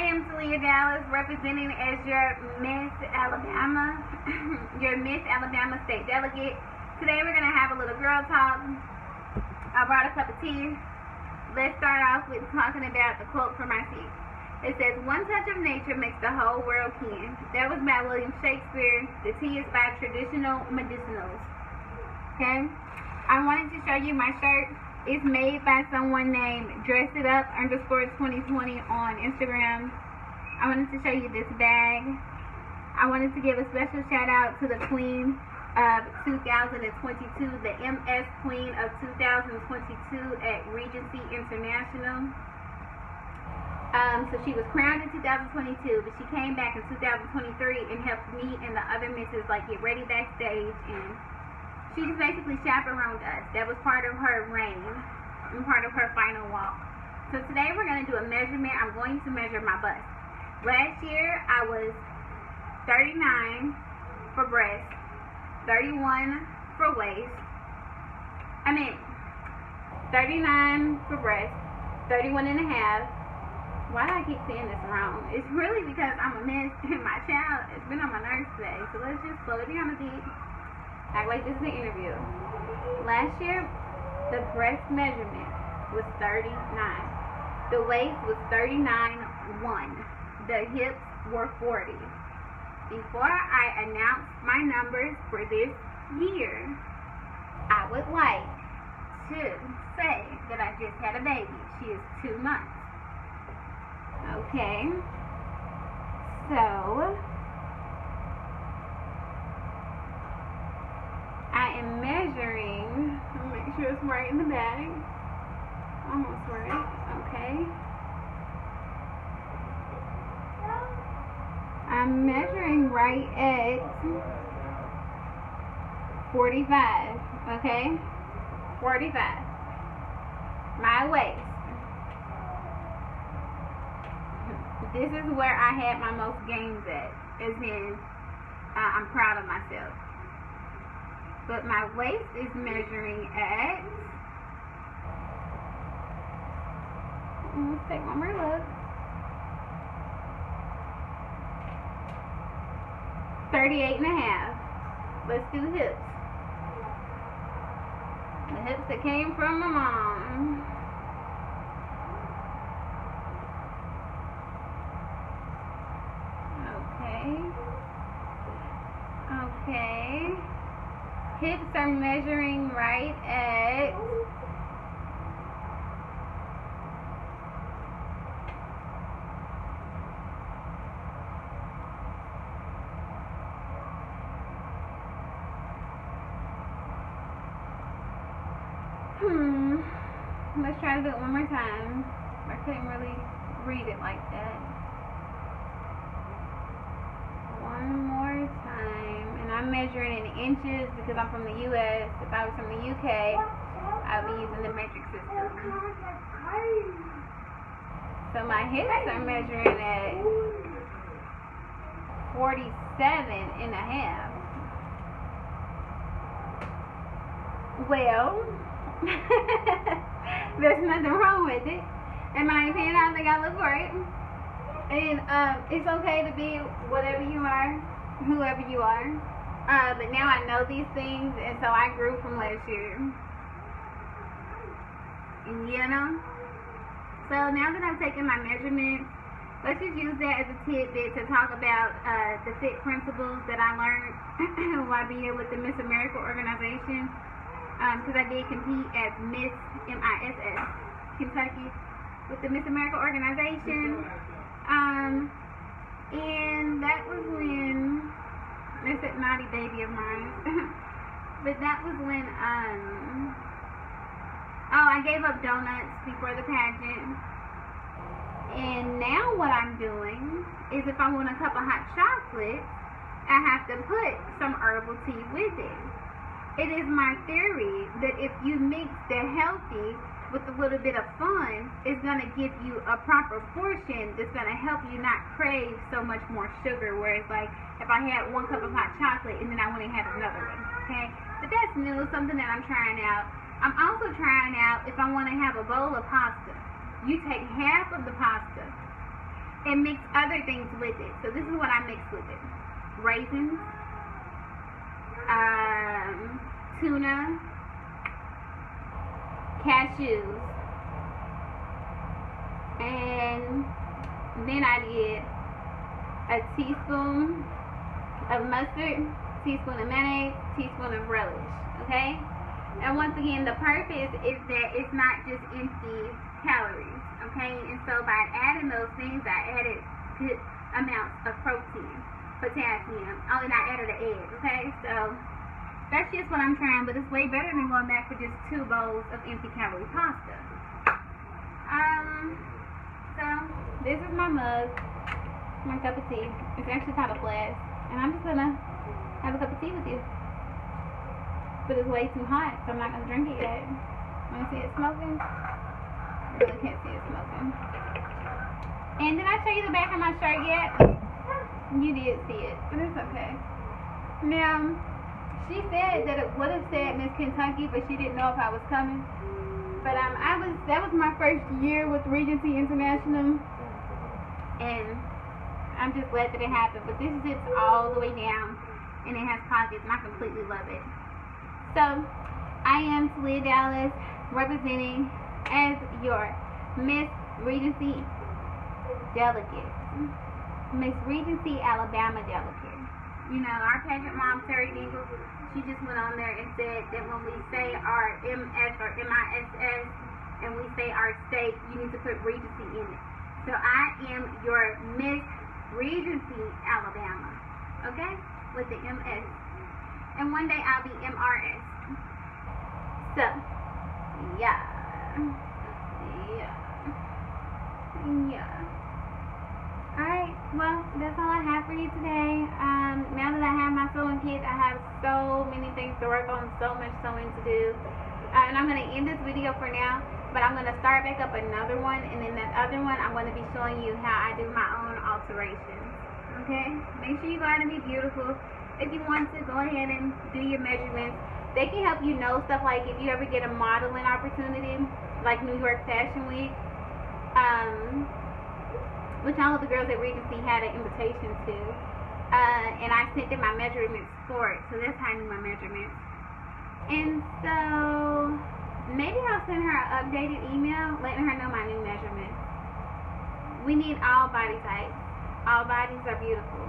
am Talia Dallas, representing as your Miss Alabama, your Miss Alabama State Delegate. Today we're going to have a little girl talk. I brought a cup of tea. Let's start off with talking about the quote from my tea. It says, "One touch of nature makes the whole world kin." That was by William Shakespeare. The tea is by Traditional Medicinals. Okay? I wanted to show you my shirt. It's made by someone named DressItUp_2020 on Instagram. I wanted to show you this bag. I wanted to give a special shout out to the Queen of 2022, the MS Queen of 2022 at Regency International. So she was crowned in 2022, but she came back in 2023 and helped me and the other misses get ready backstage, and she just basically chaperoned us. That was part of her reign and part of her final walk. So today we're going to do a measurement. I'm going to measure my bust. Last year I was 39 for breast, 31 for waist. 39 for breast, 31 and a half. Why do I keep saying this wrong? It's really because I'm a mess and my child has been on my nerves today. So let's just slow it down a bit. Act like this is an interview. Last year, the breast measurement was 39. The waist was 39.1. The hips were 40. Before I announce my numbers for this year, I would like to say that I just had a baby. She is 2 months. Okay. So I am measuring. Let me make sure it's right in the bag. Almost right. Okay. I'm measuring right at 45. Okay? 45. My waist. This is where I had my most gains at. As in, I'm proud of myself. But my waist is measuring at, let's take one more look, 38 and a half. Let's do hips. The hips that came from my mom. Okay. Hips are measuring right at 'Let's try to do it one more time. I couldn't really read it like that. One more time. And I'm measuring in inches because I'm from the U.S. If I was from the U.K., I would be using the metric system. So my hips are measuring at 47 and a half. Well, there's nothing wrong with it. In my opinion, I think I look great. And it's okay to be whatever you are, whoever you are. But now I know these things, and so I grew from last year. You know? So now that I've taken my measurements, let's just use that as a tidbit to talk about the fit principles that I learned while being with the Miss America organization. Because I did compete as Miss MISS Kentucky with the Miss America organization. And that was when, that's that naughty baby of mine. But that was when, I gave up donuts before the pageant. And now what I'm doing is if I want a cup of hot chocolate, I have to put some herbal tea with it. It is my theory that if you mix the healthy with a little bit of fun, it's going to give you a proper portion that's going to help you not crave so much more sugar, where it's like if I had 1 cup of hot chocolate and then I went and had another one, okay? But that's new, something that I'm trying out. I'm also trying out if I want to have a bowl of pasta. You take half of the pasta, and mix other things with it. So this is what I mix with it: raisins, tuna, cashews, and then I did a teaspoon of mustard, teaspoon of mayonnaise, teaspoon of relish. Okay? And once again, the purpose is that it's not just empty calories. Okay? And so by adding those things, I added good amounts of protein, potassium. Oh, and I added an egg. Okay? So that's just what I'm trying, but it's way better than going back for just 2 bowls of empty calorie pasta. So this is my mug, my cup of tea. It's actually called a flask, and I'm just gonna have a cup of tea with you. But it's way too hot, so I'm not gonna drink it yet. Wanna see it smoking? I really can't see it smoking. And did I show you the back of my shirt yet? You did see it, but it's okay. Now, she said that it would have said Miss Kentucky, but she didn't know if I was coming. But that was my first year with Regency International, and I'm just glad that it happened. But this zips all the way down, and it has pockets, and I completely love it. So I am Talia Dallas, representing as your Miss Regency delegate, Miss Regency Alabama delegate. You know, our pageant mom, Terry Dingle, she just went on there and said that when we say our MS or MISS and we say our state, you need to put Regency in it. So I am your Miss Regency Alabama, okay, with the MS. And one day I'll be MRS. So, yeah. Alright, well, that's all I have for you today. Now that I have my sewing kit, I have so many things to work on, so much sewing to do. And I'm going to end this video for now, but I'm going to start back up another one, and in that other one, I'm going to be showing you how I do my own alterations. Okay? Make sure you go out and be beautiful. If you want to, go ahead and do your measurements. They can help you know stuff like if you ever get a modeling opportunity, like New York Fashion Week, which all of the girls at Regency had an invitation to, and I sent them my measurements for it, so that's how I knew my measurements. And so maybe I'll send her an updated email letting her know my new measurements. We need all body types. All bodies are beautiful.